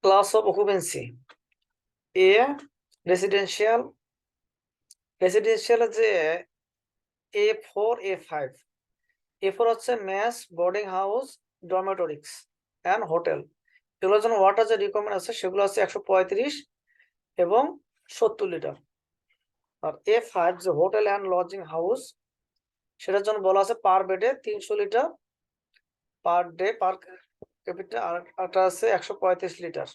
Class of occupancy A residential যে A4 A5 A4 হচ্ছে mess, boarding house, dormitories and hotel. এগুলোর জন্য water যে রিকোয়ারমেন্ট আছে সেগুলো আছে 135 এবং 70 লিটার। আর A5 যে হোটেল অ্যান্ড লজিং হাউস, সেটার জন্য বলা আছে পার বেডে 300 litre, per day per capita আর একটা আছে 135 লিটার।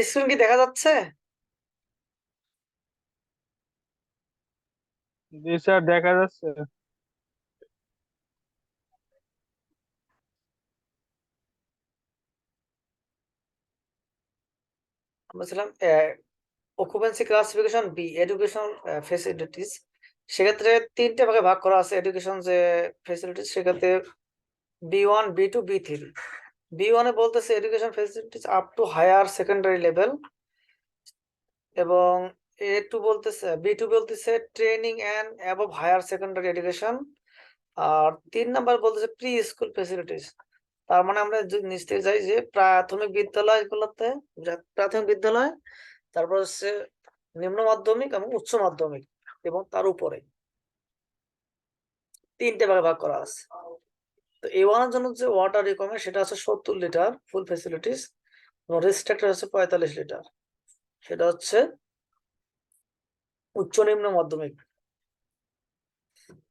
স্ক্রিন কি দেখা যাচ্ছে? জি স্যার, দেখা যাচ্ছে। আমরা ছিলাম occupancy classification B, educational facilities. সেক্ষেত্রে তিনটে ভাগে ভাগ করা আছে এডুকেশন যে ফেসিলিটিস, সেক্ষেত্রে B1 B2 B3। B1 এ বলতেছে education facilities up to higher secondary level, এবং A2 বলতেছে, B2 বলতেছে training and above higher secondary education. আর 3 নাম্বার বলতেছে প্রি স্কুল ফেসিলিটিস। তার মানে আমরা নিচ থেকে যাই যে প্রাথমিক বিদ্যালয়গুলোতে, প্রাথমিক বিদ্যালয়, তারপর হচ্ছে নিম্ন মাধ্যমিক এবং উচ্চ মাধ্যমিক, এবং তার উপরে তিনটে ভাগে ভাগ করা আছে। তো A1 এর জন্য যে ওয়াটার রিকোয়ারমেন্ট সেটা আছে 70 লিটার ফুল ফেসিলিটিস, এবং রেস্ট্রিক্টেড হচ্ছে 45 লিটার, সেটা হচ্ছে উচ্চ নিম্ন মাধ্যমিক।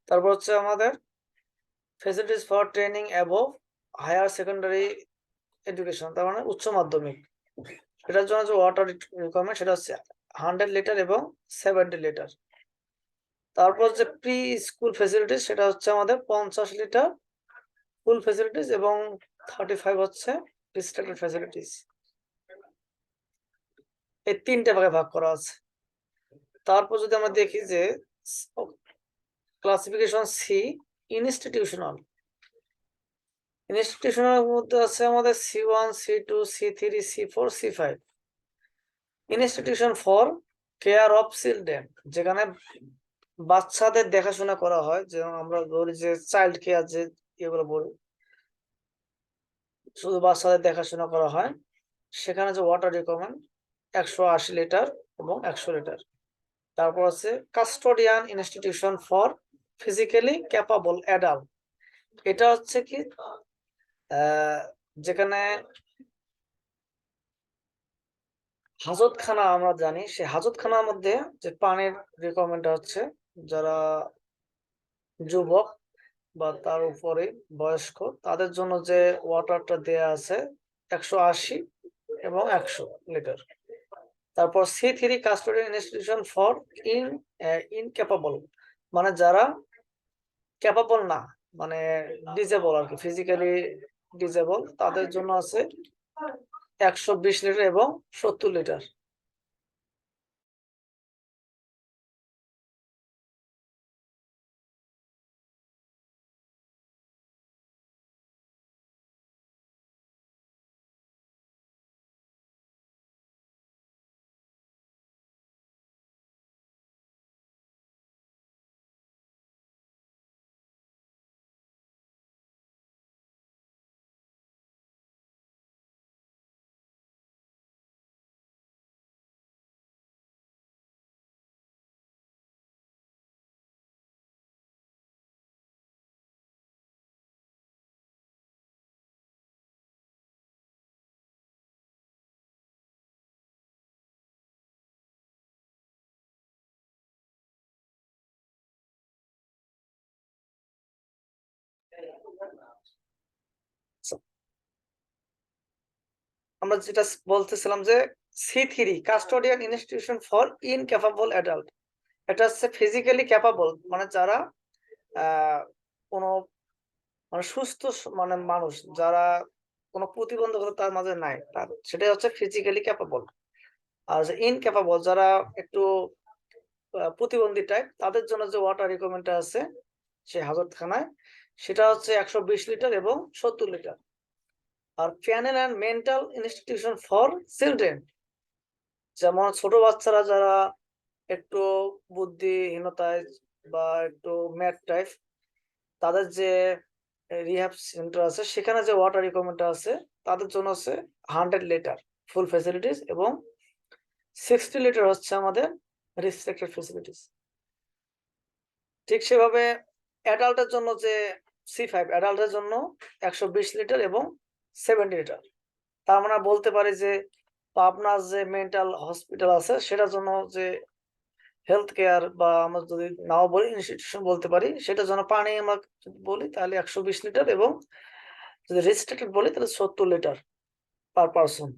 তারপর হচ্ছে আমাদের facilities for training above higher secondary education, তার মানে উচ্চ মাধ্যমিক, এটার জন্য যে ওয়াটার রিকোয়ারমেন্ট সেটা হচ্ছে 100 লিটার এবং 70 লিটার। তারপর যে প্রি স্কুল ফেসিলিটিস সেটা হচ্ছে আমাদের 50 লিটার ফুল ফেসিলিটিস এবং 35 হচ্ছে রেস্ট্রিক্টেড ফেসিলিটিস। এই তিনটে ভাগে ভাগ করা আছে। তারপর যদি আমরা দেখি যে ক্লাসিফিকেশন সি, ইনস্টিটিউশনাল। ইনস্টিটিউশনাল মধ্যে আছে আমাদের C1 C2 C3 C4 C5। Institution for care of children, যেখানে বাচ্চাদের দেখাশোনা করা হয়, যেমন আমরা বলি যে চাইল্ড কেয়ার, যে এগুলো বলি, শুধু বাচ্চাদের দেখাশোনা করা হয়, সেখানে যে ওয়াটার রিকোয়ারমেন্ট 180 লিটার এবং 100 লিটার। তারপর আছে custodian institution for physically capable adult. এটা হচ্ছে কি যেখানে হাজতখানা আমরা জানি, সে হাজতখানার মধ্যে যে পানির রিকোয়ারমেন্ট হচ্ছে যারা যুবক বা তার উপরে বয়স্ক, তাদের জন্য যে ওয়াটারটা দেয়া আছে 180 এবং 100 লিটার। তারপর C3 custodian institution for in incapable, মানে যারা ক্যাপাবল না, মানে ডিজেবল আর কি, ফিজিক্যালি ডিজেবল, তাদের জন্য আছে 120 লিটার এবং 70 লিটার। আমরা যেটা বলতেছিলাম যে C3 custodian institution for incapable adult, এটা হচ্ছে ফিজিক্যালি ক্যাপাবল, মানে যারা কোনো মানে সুস্থ মানে মানুষ যারা কোনো প্রতিবন্ধকতা তার মাঝে নাই, তার সেটাই হচ্ছে ফিজিক্যালি ক্যাপাবল। আর ইনক্যাপাবল যারা একটু প্রতিবন্ধী টাইপ, তাদের জন্য যে ওয়াটার রিকোয়ারমেন্ট আছে সেই হাজতখানায়, সেটা হচ্ছে 120 লিটার এবং 70 লিটার। আর penal and mental institution for children, যেমন ছোট বাচ্চারা যারা একটু বুদ্ধিহীনতায় বা একটু ম্যাড টাইপ, তাদের যে রিহ্যাব সেন্টার আছে সেখানে যে ওয়াটার রিকোয়ারমেন্ট আছে তাদের জন্য হচ্ছে 100 লিটার ফুল ফ্যাসিলিটিস এবং 60 লিটার হচ্ছে আমাদের রেস্ট্রিক্টেড ফ্যাসিলিটিস। ঠিক সেভাবে অ্যাডাল্টের জন্য যে C5 অ্যাডাল্টের জন্য 120 লিটার এবং 70 লিটার। তার মানে বলতে পারি যে আপনার যে মেন্টাল হসপিটাল আছে সেটার জন্য যে হেলথ কেয়ার বা আমরা যদি নাও বলি ইনস্টিটিউশন বলতে পারি, সেটার জন্য পানি আমরা যদি বলি তাহলে 120 লিটার এবং যদি রেস্ট্রিক্টেড বলি তাহলে 70 লিটার পার পারসন।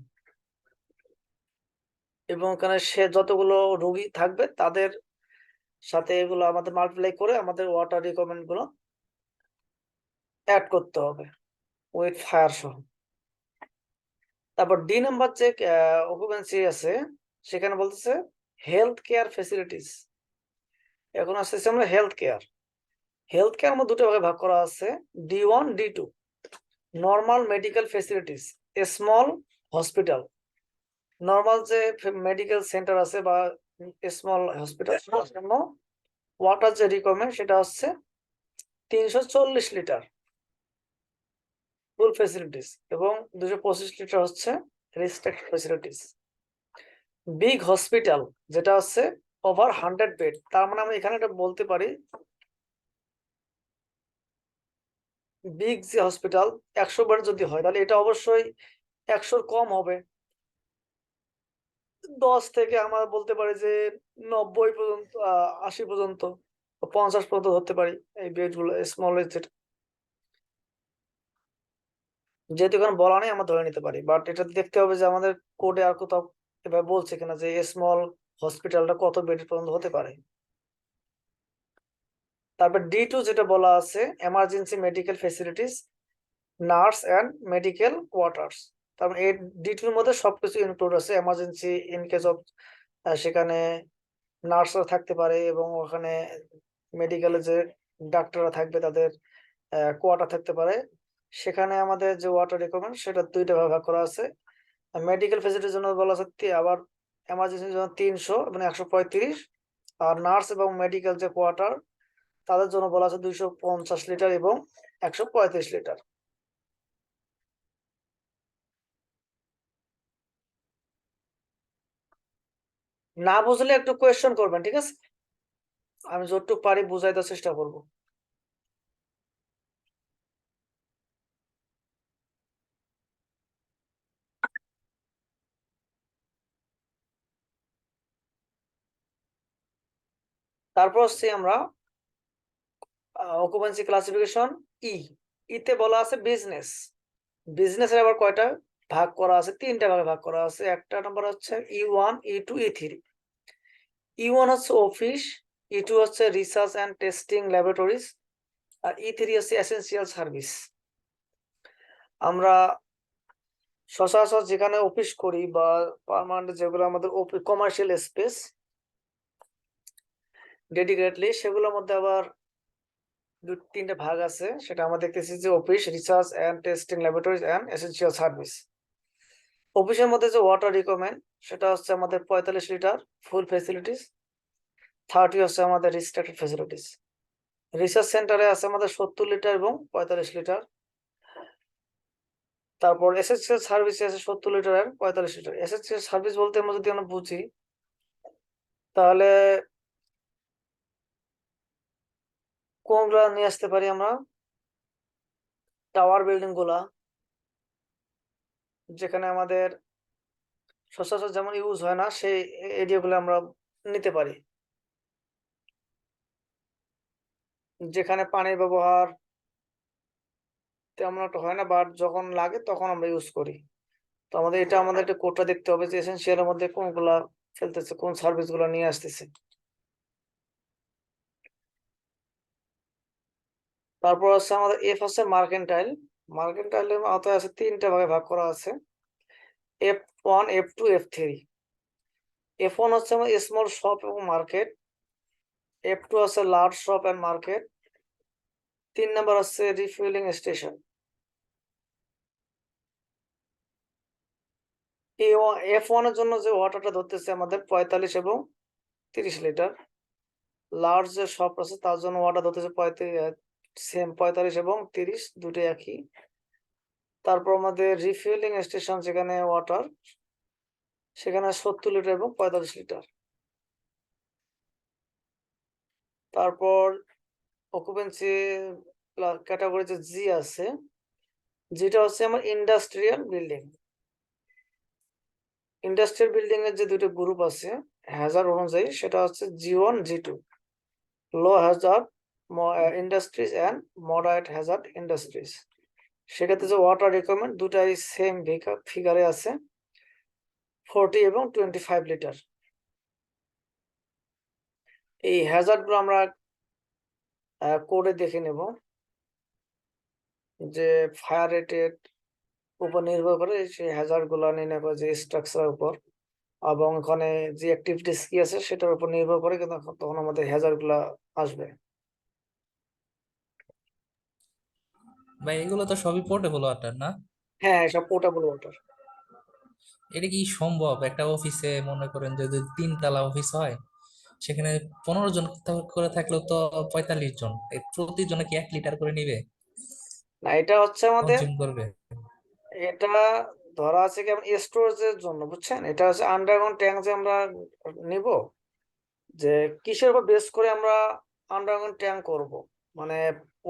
এবং ওখানে সে যতগুলো রোগী থাকবে তাদের সাথে এগুলো আমাদের মাল্টিপ্লাই করে আমাদের ওয়াটার রিকোয়ারমেন্ট গুলো অ্যাড করতে হবে উইথ ফায়ার সহ। তারপর ডি নাম্বার যে অকুপেন্সি আছে সেখানে বলতেছে হেলথ কেয়ার ফেসিলিটিস। এখন আসতেছে আমরা হেলথ কেয়ার। হেলথ কেয়ার মধ্যে দুটো ভাগে ভাগ করা আছে, D1 D2। Normal medical facilities, small hospital. Normal যে মেডিকেল সেন্টার আছে বা স্মল হসপিটাল, সেটার জন্য ওয়াটার যে রিকোয়ারমেন্ট সেটা হচ্ছে 340 লিটার ফুল ফেসিলিটিস এবং 225 লিটার হচ্ছে রেস্ট্রিক্টেড ফেসিলিটিস। বিগ হসপিটাল যেটা হচ্ছে ওভার 100 বেড, তার মানে আমরা এখানে এটা বলতে পারি বিগ যে হসপিটাল 100 বেড যদি হয় তাহলে এটা অবশ্যই 100 কম হবে, 10 থেকে আমরা বলতে পারি যে 90 পর্যন্ত 80 পর্যন্ত 50 পর্যন্ত ধরতে পারি এই বেডগুলো স্মল। যেহেতু এখানে বলা নেই আমরা ধরে নিতে পারি, বাট এটা দেখতে হবে যে আমাদের কোডে আর কোথাও এভাবে বলছে কিনা যে স্মল হসপিটালটা কত বেড পর্যন্ত হতে পারে। তারপর D2 যেটা বলা আছে emergency medical facilities, nurse and medical quarters. তারপর এই D2 এর মধ্যে সবকিছু ইনক্লুড আছে, এমার্জেন্সি ইন কেস অফ সেখানে নার্সরা থাকতে পারে এবং ওখানে মেডিকেলে যে ডাক্তাররা থাকবে তাদের কোয়ার্টার থাকতে পারে। সেখানে আমাদের যে ওয়াটার রিকোয়ারমেন্ট সেটা দুইটা ভাগে ভাগ করা আছে। মেডিকেল ফেসিলিটির জন্য বলা আছে আবার এমার্জেন্সির জন্য 300 এবং 135। আর নার্স এবং মেডিকেল যে কোয়ার্টার তাদের জন্য বলা আছে 250 লিটার এবং 135 লিটার। না বুঝলে একটু কোয়েশ্চেন করবেন, ঠিক আছে? আমি যতটুকু পারি বুঝাই দেওয়ার চেষ্টা করব। তারপর হচ্ছে আমরা অকুপেন্সি ক্লাসিফিকেশন ই। ইতে বলা আছে বিজনেস। বিজনেসের আবার কয়টা ভাগ করা আছে? তিনটা ভাগে ভাগ করা আছে। একটা নাম্বার হচ্ছে E1 E2 E3। E1 হচ্ছে অফিস, E2 হচ্ছে রিসার্চ অ্যান্ড টেস্টিং ল্যাবরেটরিজ, আর E3 হচ্ছে এসেনশিয়াল সার্ভিস। আমরা সচরাচর যেখানে অফিস করি বা পার্মানেন্ট যেগুলো আমাদের কমার্শিয়াল স্পেস ডেডিকেটলি, সেগুলোর মধ্যে আবার তিনটা ভাগ আছে। সেটা আমরা দেখতেছি যে office, research and testing laboratories and essential service. অফিসের মধ্যে যে ওয়াটার রিকোয়ারমেন্ট সেটা হচ্ছে আমাদের 45 লিটার ফুল ফেসিলিটিস, 30 হচ্ছে আমাদের রিস্ট্রিক্টেড ফেসিলিটিস। রিসার্চ সেন্টারে আছে আমাদের 70 লিটার এবং 45 লিটার। তারপর এসেনশিয়াল সার্ভিসে আছে 70 লিটার আর 45 লিটার। এসেনশিয়াল সার্ভিস বলতে আমরা যদি আমরা বুঝি তাহলে কোনগুলা নিয়ে আসতে পারি আমরা? টাওয়ার বিল্ডিং গুলা, যেখানে আমাদের সচরাচর যেমন ইউজ হয় না সেই এরিয়াগুলো আমরা নিতে পারি, যেখানে পানির ব্যবহার তেমন একটা হয় না, বাট যখন লাগে তখন আমরা ইউজ করি। তো আমাদের একটা কোডটা দেখতে হবে যে এসেনশিয়াল এর মধ্যে কোনগুলা ফেলতেছে, কোন সার্ভিস গুলা নিয়ে আসতেছে। তারপর আছে আমাদের এফ আছে মার্কেন্টাইল। মার্কেন্টাইলের আওতায় আছে 3টা ভাগে ভাগ করা আছে, F1, F2, F3। F1 হচ্ছে আমাদের স্মল শপ এবং মার্কেট, F2 আছে large shop and market, 3 number আছে রিফুয়েলিং স্টেশন। F1 এর জন্য যে ওয়াটারটা ধরতেছে আমাদের 45 এবং 30 লিটার। লার্জ যে শপ আছে তার জন্য ওয়াটার ধরতেছে 45 এবং 30, দুটোই একই। তারপর আমাদের রিফুয়েলিং স্টেশন যেখানে ওয়াটার, সেখানে 70 লিটার এবং 45 লিটার। তারপর অকুপেন্সি ক্যাটাগরি যে জি আছে, যেটা হচ্ছে আমার ইন্ডাস্ট্রিয়াল বিল্ডিং। ইন্ডাস্ট্রিয়াল বিল্ডিং এর যে দুটো গ্রুপ আছে হ্যাজার্ড অনুযায়ী, সেটা হচ্ছে G1, G2, low Hazard industries and moderate Hazard industries. সেক্ষেত্রে যে ওয়াটার রিকোয়ারমেন্ট দুটাই সেম ফিগারে আছে, 40 এবং 25 লিটার। এই হ্যাজার্ড গুলো আমরা কোডে দেখে নেব, যে ফায়ার রেটের উপর নির্ভর করে সেই হ্যাজার্ড গুলো নির্ণয় করে, যে স্ট্রাকচারের উপর এবং ওখানে যে অ্যাক্টিভিটিস কি আছে সেটার উপর নির্ভর করে কিন্তু তখন আমাদের হ্যাজার্ড গুলা আসবে। ভাই এগুলো তো সবই পোর্টেবল ওয়াটার না? হ্যাঁ, সব পোর্টেবল ওয়াটার। এটা কি সম্ভব একটা অফিসে, মনে করেন যদি 3 তলা অফিস হয়, সেখানে 15 জন করে থাকলেও তো 45 জন, প্রতিজনে কি 1 লিটার করে নিবে, না, এটা হচ্ছে আমাদের, কনজিউম করবে? এটা ধরা আছে কি স্টোরেজের জন্য, বুঝছেন? এটা হচ্ছে আন্ডারগ্রাউন্ড ট্যাঙ্ক যে আমরা নিব, যে কিসের উপর বেস করে আমরা আন্ডারগ্রাউন্ড ট্যাঙ্ক করব, মানে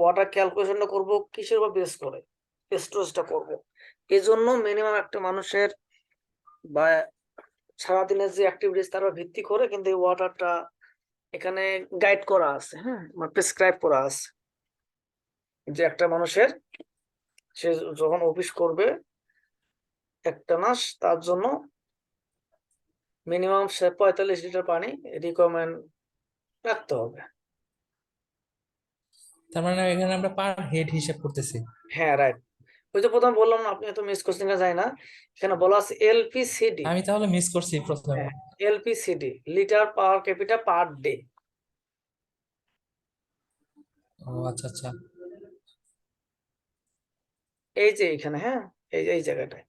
ওয়াটার ক্যালকুলেশনটা করব কিসের উপর বেস করে স্টোরেজটা করব। এই জন্য মিনিমাম একটা মানুষের বা সারাদিনের যে অ্যাক্টিভিটিস তার উপর ভিত্তি করে কিন্তু এই ওয়াটারটা এখানে গাইড করা আছে, হ্যাঁ, মানে প্রেসক্রাইব করা আছে, যে একটা মানুষের সে যখন অফিস করবে একটা মাস, তার জন্য মিনিমাম সে 45 লিটার পানি রিকোয়ারমেন্ট রাখতে হবে। তার মানে এখানে আমরা পার হেড হিসাব করতেছি। হ্যাঁ, রাইট। ওই যে প্রথম বললাম না, আপনি তো মিস কোশ্চেন যায় না, এখানে বলা আছে এলপিসিডি। আমি তাহলে মিস করছি প্রথমে। হ্যাঁ, LPCD litre per capita per day. ও আচ্ছা আচ্ছা। এই যে এখানে, হ্যাঁ, এই জায়গাটায়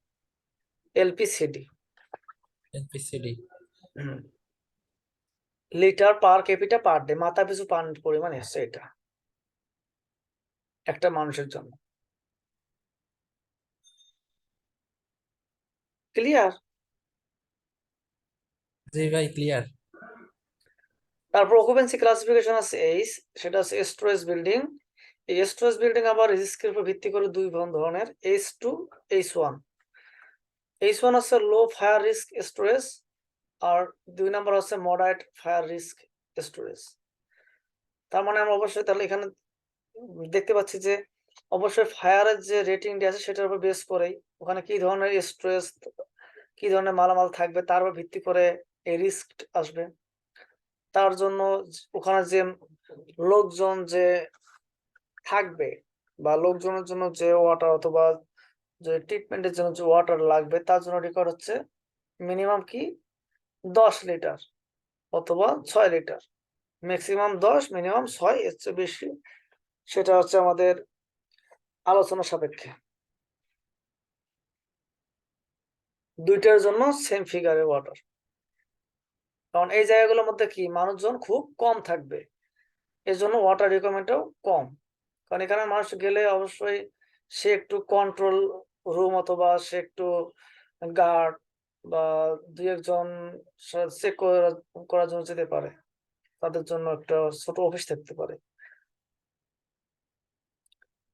LPCD NPCD. Litre per capita per day, মাথা পিছু পানির পরিমাণ এসছে এটা একটা মানুষের জন্য। ক্লিয়ার? জি ভাই, ক্লিয়ার। তারপর অকুপেন্সি ক্লাসিফিকেশন আছে এইচ, সেটা হচ্ছে স্টোরেজ বিল্ডিং। এই স্টোরেজ বিল্ডিং আবার রিস্কের উপর ভিত্তি করে দুই ধরনের, H2, H1। H1 হচ্ছে লো ফায়ার রিস্ক স্টোরেজ, আর 2 নাম্বার হচ্ছে মডারেট ফায়ার রিস্ক স্টোরেজ। তার মানে আমরা অবশ্যই তাহলে এখানে দেখতে পাচ্ছি যে অবশ্যই ফায়ারের যে রেটিংটি আছে সেটার উপর বেস করেই ওখানে কি ধরনের স্টোরেজ, কি ধরনের মালামাল থাকবে তার উপর ভিত্তি করে এই রিস্ক আসবে। তার জন্য ওখানে যে লোকজন যে থাকবে বা লোকজনের জন্য যে ওয়াটার অথবা যে ট্রিটমেন্টের জন্য যে ওয়াটার লাগবে তার জন্য রেকর্ড হচ্ছে মিনিমাম কি 10 লিটার অথবা 6 লিটার, ম্যাক্সিমাম 10, মিনিমাম 6, এর চেয়ে বেশি সেটা হচ্ছে আমাদের আলোচনা সাপেক্ষে। দুইটার জন্য সেম ফিগারের ওয়াটার, কারণ এই জায়গাগুলোর মধ্যে কি মানুষজন খুব কম থাকবে, এই জন্য ওয়াটার রিকোয়ারমেন্টও কম। কারণ এখানে মানুষ গেলে অবশ্যই সে একটু কন্ট্রোল রুম অথবা সে একটু গার্ড বা 2-1 জন চেক করার জন্য যেতে পারে, তাদের জন্য একটা ছোট অফিস থাকতে পারে।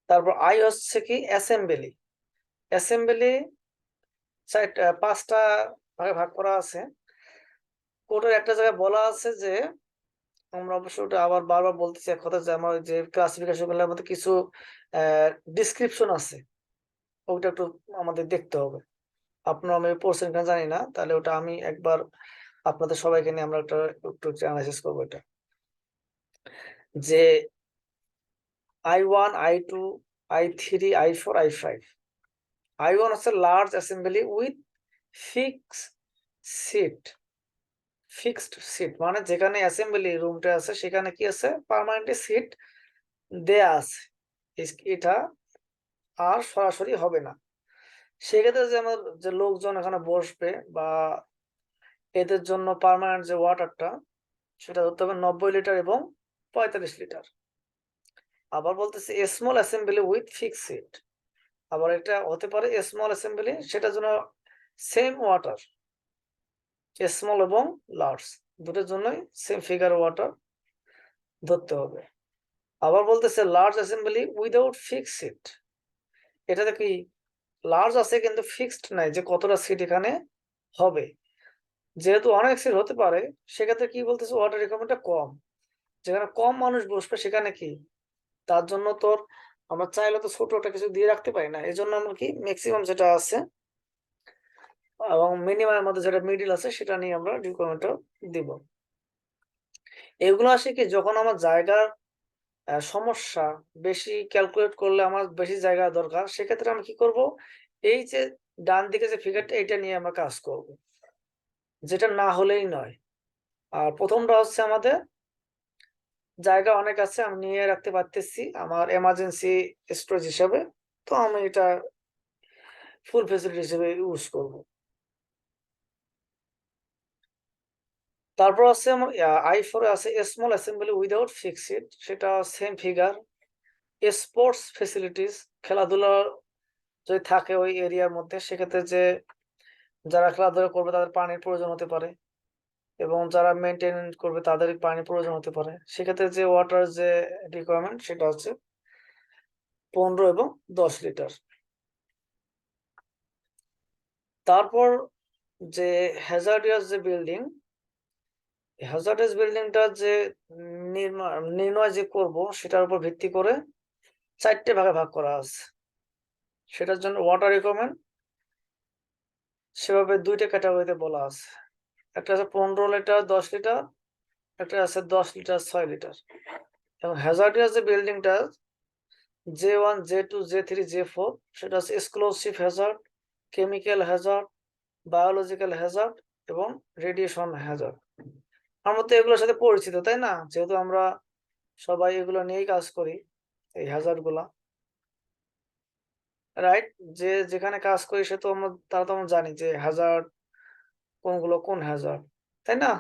তারপর আই হচ্ছে কি অ্যাসেম্বলি। অ্যাসেম্বলি 5টা ভাগে ভাগ করা আছে। কোর্টের একটা জায়গায় বলা আছে যে, আমরা অবশ্য ওটা আবার বারবার বলতেছি এক কথা, যে আমার যে ক্লাসিফিকেশন গুলোর মধ্যে কিছু ডিসক্রিপশন আছে, ওটা একটু আমাদের দেখতে হবে। আপনারা আমি পড়ছেন কিনা জানি না, তাহলে ওটা আমি একবার আপনাদের সবাইকে নিয়ে আমরা একটু অ্যানালাইসিস করবো এটা, যে I1, I2, I3, I4, I5. I1 হচ্ছে large assembly with fixed seat, মানে যেখানে অ্যাসেম্বলি রুমটা আছে সেখানে কি আছে, পার্মানেন্টলি সিট দেয়া আছে, এটা আর সরাসরি হবে না। সেক্ষেত্রে যে আমার যে লোকজন এখানে বসবে বা এদের জন্য পার্মানেন্ট যে ওয়াটারটা সেটা ধরতে হবে 90 লিটার এবং 45 লিটার। আবার বলতেছে small assembly with fixed seat, আবার এটা হতে পারে স্মল অ্যাসেম্বলি, সেটার জন্য সেম ওয়াটার, স্মল এবং লার্জ দুটোর জন্যই সেম ফিগার ওয়াটার ধরতে হবে। আবার বলতেছে large assembly without fixed seat, এটাতে কি লার্জ আছে কিন্তু ফিক্সড নাই যে কতটা সিট এখানে হবে, যেহেতু অনেক সিট হতে পারে সেক্ষেত্রে কি বলতেছে ওয়াটার রিকোয়ারমেন্টটা কম, যেখানে কম মানুষ বসবে সেখানে কি তার জন্য তোর আমরা চাইলে তো ছোট একটা কিছু দিয়ে রাখতে পারি না, এই জন্য আমরা কি ম্যাক্সিমাম যেটা আছে এবং মিনিমামের মধ্যে যেটা মিডিল আছে সেটা নিয়ে আমরা রিকোয়ারমেন্টটা দিব। এগুলো আসে কি যখন আমার জায়গার সমস্যা, বেশি ক্যালকুলেট করলে আমার বেশি জায়গা দরকার, সেক্ষেত্রে আমি কি করব, এই যে ডান দিকে যে ফিগারটা এটা নিয়ে আমরা কাজ করব, যেটা না হলেই নয়। আর প্রথমটা হচ্ছে আমাদের জায়গা অনেক আছে, আমি নিয়ে রাখতে পারতেছি আমার এমার্জেন্সি স্টোরেজ হিসাবে, তো আমি এটা ফুল ফেসিলিটি হিসেবে ইউজ করব। তারপর আছে আমার I4 আছে স্মল অ্যাসেম্বলি উইদাউট ফিক্সড, সেটা সেম ফিগার। স্পোর্টস ফেসিলিটিস, খেলাধুলা যদি থাকে ওই এরিয়ার মধ্যে, সেক্ষেত্রে যে যারা খেলাধুলা করবে তাদের পানির প্রয়োজন হতে পারে এবং যারা মেনটেন করবে তাদের পানির প্রয়োজন হতে পারে, সেক্ষেত্রে যে ওয়াটার যে রিকোয়ারমেন্ট সেটা হচ্ছে 15 এবং 10 লিটার। তারপর যে হ্যাজার্ডিয়াস যে বিল্ডিং, হ্যাজার্ডিয়াস বিল্ডিংটা যে নির্ণয় যে করব সেটার উপর ভিত্তি করে 4টে ভাগে ভাগ করা আছে। সেটার জন্য ওয়াটার রিকোয়ারমেন্ট সেভাবে 2টে ক্যাটাগরিতে বলা আছে, একটা আছে 15 লিটার 10 লিটার, একটা আছে 10 লিটার 6 লিটার। এবং হ্যাজার্ডিয়াস যে বিল্ডিংটা J1, J2, J3, J4, সেটা হচ্ছে exclusive Hazard, chemical Hazard, biological Hazard এবং রেডিয়েশন হ্যাজার্ড। আমরা তো এগুলোর সাথে পরিচিত, তাই না? যেহেতু আমরা সবাই এগুলো নিয়েই কাজ করি, এই হ্যাজার্ড গুলা, রাইট? যে যেখানে কাজ করি সে তো তারা তো আমরা জানি যে হ্যাজার্ড কোনগুলো, কোন হ্যাজার্ড, তাই না?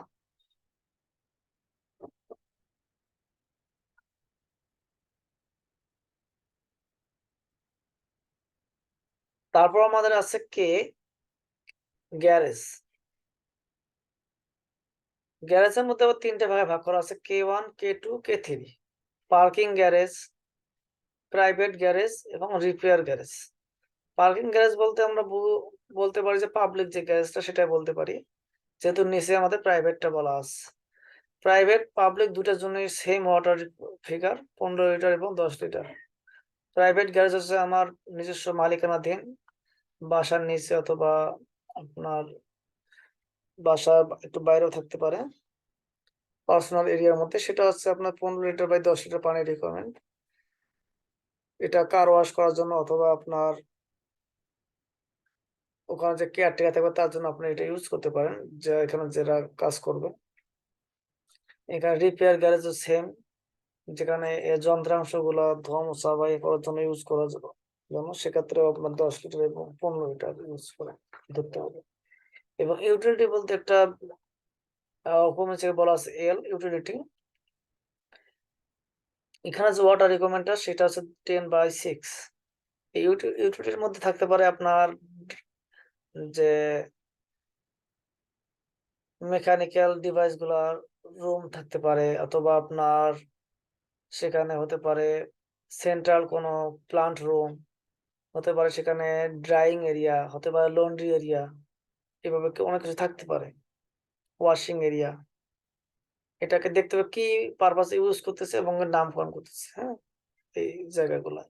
তারপর আমাদের আছে কে গ্যারেজ। গ্যারেজের মধ্যে আবার 3টে ভাগে ভাগ করা আছে, K1, K2, K3। Parking garage, private garage এবং রিপেয়ার গ্যারেজ। পার্কিং গ্যারেজ বলতে আমরা বলতে পারি যে পাবলিক যে গ্যারেজটা সেটাই বলতে পারি, যেহেতু নিচে আমাদের প্রাইভেটটা বলা আছে। প্রাইভেট পাবলিক দুটার জন্যই সেম ওয়াটার ফিগার 15 লিটার এবং 10 লিটার। প্রাইভেট গ্যারেজ হচ্ছে আমার নিজস্ব মালিকানাধীন, বাসার নিচে অথবা আপনার বাসার একটু বাইরেও থাকতে পারে, পার্সোনাল এরিয়ার মধ্যে, সেটা হচ্ছে আপনার 15 লিটার বাই 10 লিটার পানির রিকোয়ারমেন্ট। এটা কার ওয়াশ করার জন্য অথবা আপনার ওখানে যে কেয়ারটেকার থাকবে তার জন্য আপনি এটা ইউজ করতে পারেন, যে এখানে যারা কাজ করবে। এখানে রিপেয়ার গ্যারেজও সেম, যেখানে এই যন্ত্রাংশ গুলা ধোয়া মোছা বা এ করার জন্য ইউজ করার জন্য, সেক্ষেত্রেও আপনার 10 লিটার এবং 15 লিটার ইউজ করে ধরতে হবে। এবং ইউটিলিটি বলতে একটা উপমেয় থেকে বলা আছে এল ইউটিলিটি, এখানে যে ওয়াটার রিকোয়ারমেন্টটা সেটা হচ্ছে 10/6। এই ইউটিলিটির মধ্যে থাকতে পারে আপনার যে মেকানিক্যাল ডিভাইস গুলার রুম থাকতে পারে, অথবা আপনার সেখানে হতে পারে সেন্ট্রাল কোনো প্লান্ট রুম হতে পারে, সেখানে ড্রাইং এরিয়া হতে পারে, লন্ড্রি এরিয়া, এভাবে অনেক কিছু থাকতে পারে, ওয়াশিং এরিয়া। এটাকে দেখতে হবে কি পারপাস ইউজ করতেছে এবং এর নামকরণ করতেছে, হ্যাঁ, এই জায়গাগুলা।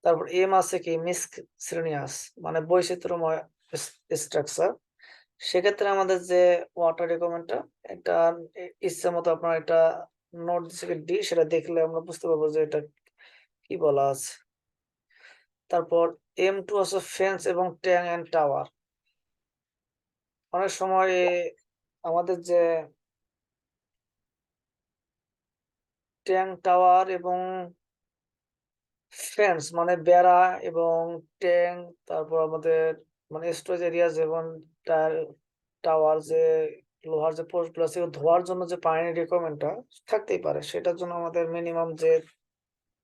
তারপর এম আছে কি মিসসেলেনিয়াস, মানে বৈচিত্র্যময় স্ট্রাকচার। সেক্ষেত্রে আমাদের যে ওয়াটার রিকোয়ারমেন্টটা একটা ইচ্ছে মতো আপনার একটা নোট দিচ্ছে ডি, সেটা দেখলে আমরা বুঝতে পারবো যে এটা কি বলা আছে। তারপর M2 আছে ফেন্স এবং ট্যাং এন্ড টাওয়ার। অনেক সময় আমাদের যে ট্যাং টাওয়ার এবং ফেন্স মানে বেড়া এবং ট্যাং, তারপর আমাদের মানে স্টোরেজ এরিয়া যেমন টাওয়ার যে লোহার যে পোস্টগুলো আছে ধোয়ার জন্য যে পানির রিকোয়ারমেন্টটা থাকতেই পারে, সেটার জন্য আমাদের মিনিমাম যে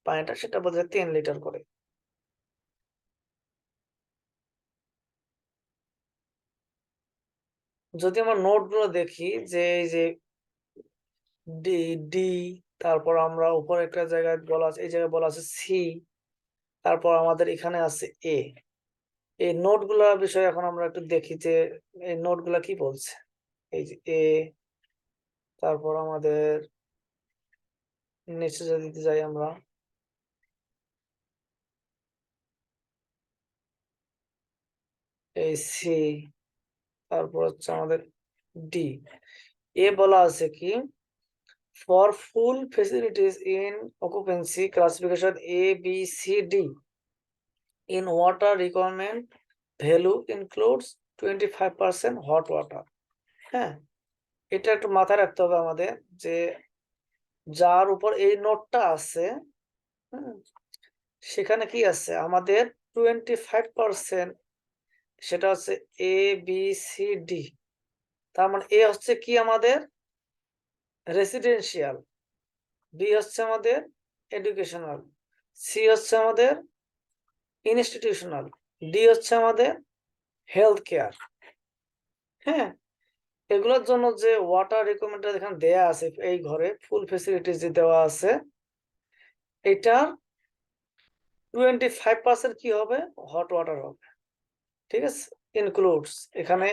পানিটা সেটা বোধহয় 3 লিটার করে। যদি আমরা নোটগুলো দেখি যে এই যে ডি ডি, তারপর আমরা উপরে একটা জায়গায় বলা আছে, এই জায়গায় বলা আছে সি, তারপর আমাদের এখানে আছে এ। এই নোটগুলা বিষয়ে এখন আমরা একটু দেখি যে এই নোটগুলা কি বলছে। এই যে এ, তারপর আমাদের নিচে যদি যাই আমরা, এই সি, তারপর হচ্ছে আমাদের ডি। এ বলা আছে কি for full facilities in occupancy classification A B C D in water requirement value includes 25% hot water। হ্যাঁ, এটা একটু মাথায় রাখতে হবে আমাদের যে যার উপর এই নোটটা আছে, সেখানে কি আছে আমাদের 25%, সেটা হচ্ছে এ বি সি ডি। তার মানে এ হচ্ছে কি আমাদের রেসিডেন্সিয়াল, বি হচ্ছে আমাদের এডুকেশনাল, সি হচ্ছে আমাদের ইনস্টিটিউশনাল, ডি হচ্ছে আমাদের হেলথ কেয়ার। হ্যাঁ, এগুলোর জন্য যে ওয়াটার রিকোয়ারমেন্টটা এখানে দেয়া আছে এই ঘরে ফুল ফেসিলিটিস যে দেওয়া আছে, এটার 25% কি হবে হট ওয়াটার হবে। ঠিক আছে, ইনক্লুডস এখানে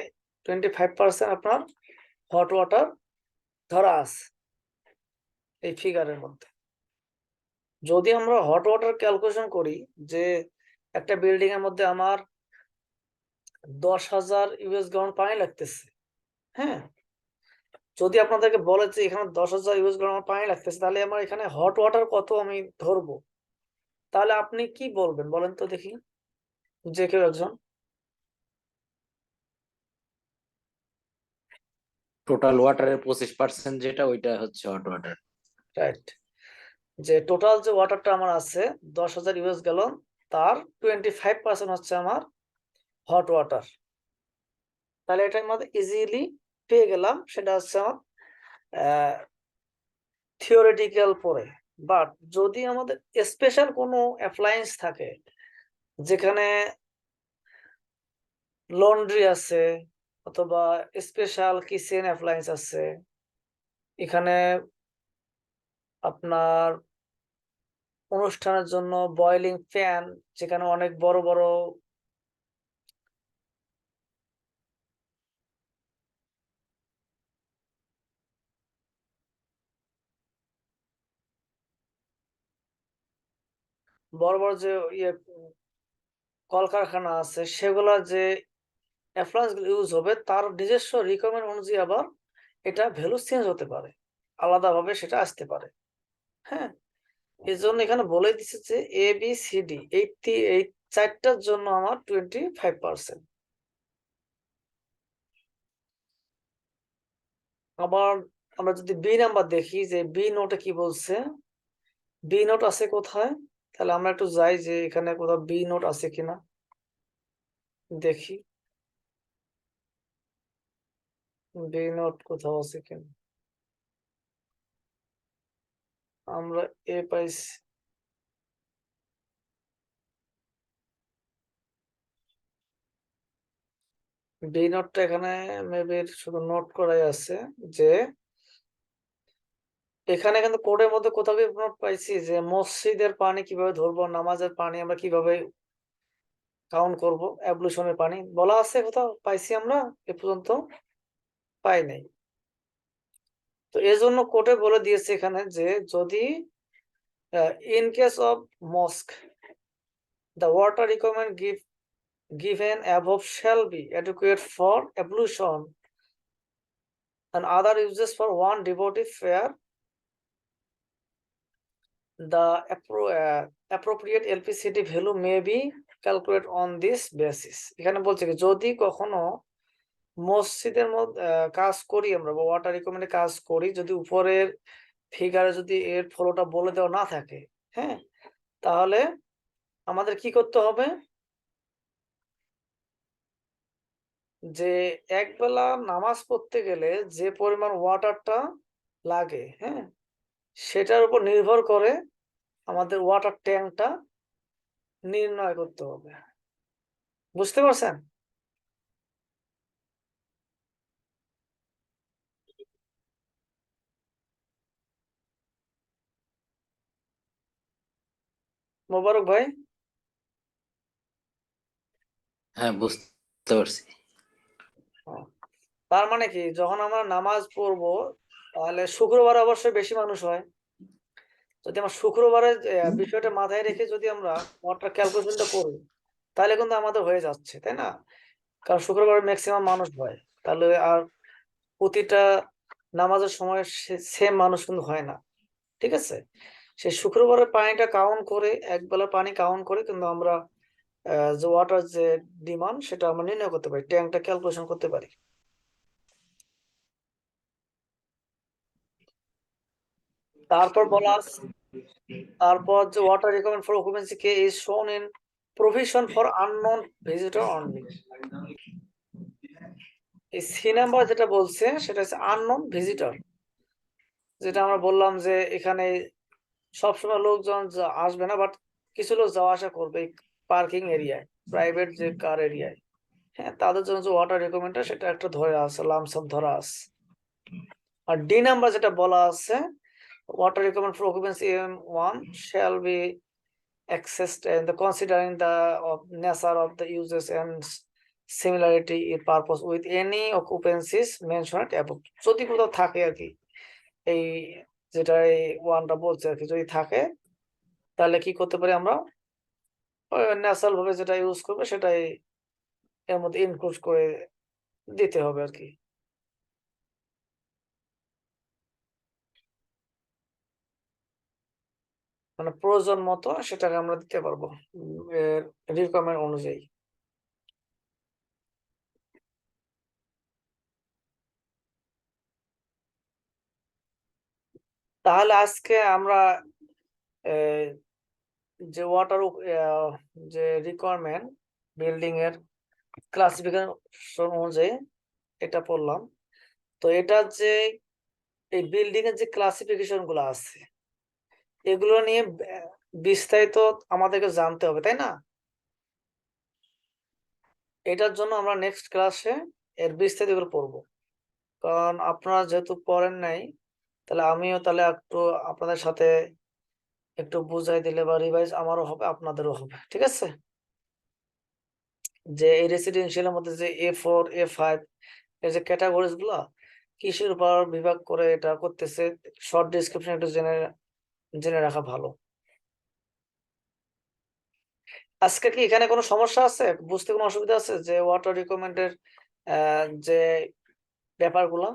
25% আপনার হট ওয়াটার ধরা আছে এই ফিগারের মধ্যে। যদি আমরা হট ওয়াটার ক্যালকুলেশন করি যে একটা বিল্ডিং এর মধ্যে আমার 10,000 ইউএস গ্রাউন্ড পানি লাগতেছে, হ্যাঁ, যদি আপনাদেরকে বলে যে এখানে 10,000 ইউএস গ্রাউন্ড পানি লাগতেছে, তাহলে আমার এখানে হট ওয়াটার কত আমি ধরবো, তাহলে আপনি কি বলবেন বলেন তো দেখি, যে কেউ একজন। টোটাল ওয়াটারের 25% যেটা ওইটা হচ্ছে হট ওয়াটার। রাইট, যে টোটাল যে ওয়াটারটা আমার আছে 10,000 ইউএস গ্যালন, তার 25% হচ্ছে আমার হট ওয়াটার। তাহলে এটা আমাদের ইজিলি পেয়ে গেলাম, সেটা হচ্ছে আমার থিওরিটিক্যাল পড়ে। বাট যদি আমাদের স্পেশাল কোনো অ্যাপ্লায়েন্স থাকে, যেখানে লন্ড্রি আছে অথবা স্পেশাল কিচেন অ্যাপ্লায়েন্স আছে, এখানে আপনার অনুষ্ঠানের জন্য বয়লিং ফ্যান, যেখানে অনেক বড় বড় বড় বড় যে ইয়ে কলকারখানা আছে, সেগুলা যে অ্যাপ্লায়েন্স গুলো ইউজ হবে তার নিজস্ব রিকোয়ারমেন্ট অনুযায়ী আবার এটা ভ্যালু চেঞ্জ হতে পারে, আলাদাভাবে সেটা আসতে পারে। হ্যাঁ, এই জন্য এখানে বলে দিচ্ছে যে এ বি সি ডি এই চারটার জন্য আমার 25%। আবার আমরা যদি বি নাম্বার দেখি যে বি নোটে কি বলছে, বি নোট আছে কোথায়, তাহলে আমরা একটু যাই যে এখানে কোথাও বি নোট আছে কিনা দেখি, বি নোট কোথাও আছে কিনা। আমরা এ পাইছি, বি নোটটা এখানে মেবি শুধু নোট করাই আছে যে এখানে কিন্তু কোডের মধ্যে কোথাও নোট পাইছি যে মসজিদের পানি কিভাবে ধরবো, নামাজের পানি আমরা কিভাবে কাউন্ট করব, অ্যাবলুশনের পানি বলা আছে কোথাও পাইছি আমরা এ পর্যন্ত পাই নাই। তো এই জন্য কোর্টে বলে দিয়েছে এখানে যে যদি in case of mosque, the water requirement given above shall be adequate for ablution and other uses for one devoted fair. The appropriate LPCD value may be calculated on this basis. এখানে বলছে কি যদি কখনো মসজিদের মধ্যে কাজ করি আমরা বা ওয়াটার রিকমেন্ডে কাজ করি, যদি উপরের ফিগারে যদি এর ফলোটা বলে দেওয়া না থাকে, হ্যাঁ, তাহলে আমাদের কি করতে হবে, যে একবেলা নামাজ পড়তে গেলে যে পরিমাণ ওয়াটারটা লাগে, হ্যাঁ, সেটার উপর নির্ভর করে আমাদের ওয়াটার ট্যাঙ্কটা নির্ণয় করতে হবে। বুঝতে পারছেন? মোবারক ভাই, হ্যাঁ, বুঝতে পারছি। তার মানে কি যখন আমরা নামাজ পড়বো তাহলে শুক্রবার অবশ্যই বেশি মানুষ হয়। যদি আমরা শুক্রবারের বিষয়টা মাথায় রেখে যদি আমরা ওয়াটার ক্যালকুলেশনটা করি তাহলে কিন্তু আমাদের হয়ে যাচ্ছে, তাই না? কারণ শুক্রবার ম্যাক্সিমাম মানুষ হয়, তাহলে আর প্রতিটা নামাজের সময় সেম মানুষ কিন্তু হয় না, ঠিক আছে? সেই শুক্রবারের পানিটা কাউন্ট করে, একবেলা পানি কাউন্ট করে কিন্তু আমরা যে ওয়াটার যে ডিমান্ড সেটা আমরা নির্ণয় করতে পারি, ট্যাঙ্কটা ক্যালকুলেশন করতে পারি। তারপর বলা আছে, তারপর যে water requirement for occupancy K is শোন in provision for unknown visitor only. এই সি নাম্বার যেটা বলছে সেটা হচ্ছে আননোন ভিজিটর, যেটা আমরা বললাম যে এখানে সবসময় লোকজন আসবে না, বাট কিছু লোক যাওয়া আসা করবে পার্কিং এরিয়ায়, প্রাইভেট যে কার এরিয়ায়, হ্যাঁ, তাদের জন্য যে ওয়াটার রিকোয়ারমেন্টটা সেটা একটা ধরে আছে, লামসাম ধরা আছে। আর ডি নাম্বার যেটা বলা আছে, water requirement for occupancy M1 shall be accessed and considering the nature of the uses and similarity in purpose with any occupancies mentioned above. যদি কোথাও থাকে আর কি, এই যেটা এই ওয়ানটা বলছে আর কি, যদি থাকে তাহলে কি করতে পারি আমরা, ন্যাচারাল ভাবে যেটা ইউজ করবে সেটাই এর মধ্যে ইনক্লুড করে দিতে হবে আর কি। মানে প্রয়োজন মতো সেটাকে আমরা দিতে পারবো রিকোয়ারমেন্ট অনুযায়ী। তাহলে আজকে আমরা যে ওয়াটার যে রিকোয়ারমেন্ট বিল্ডিং এর ক্লাসিফিকেশন অনুযায়ী এটা পড়লাম। তো এটা যে এই বিল্ডিং এর যে ক্লাসিফিকেশন গুলো আছে এগুলো নিয়ে বিস্তারিত আমাদেরকে জানতে হবে, তাই না? এটার জন্য আমরা নেক্সট ক্লাসে এর বিস্তারিত এগুলো পড়বো, কারণ আপনারা যেহেতু পড়েন নাই তাহলে আমিও তাহলে একটু আপনাদের সাথে একটু বুঝাই দিলে বা রিভাইজ আমারও হবে আপনাদেরও হবে, ঠিক আছে? যে এই রেসিডেন্সিয়ালের মধ্যে যে A4 A5 এই যে ক্যাটাগরিজ গুলা কিসের উপর বিভাগ করে এটা করতেছে, শর্ট ডেসক্রিপশন একটু জেনে রাখা ভালো। আজকে কি এখানে কোনো সমস্যা আছে, বুঝতে কোনো অসুবিধা আছে যে ওয়াটার রিকোয়ারমেন্টের যে ব্যাপারগুলো?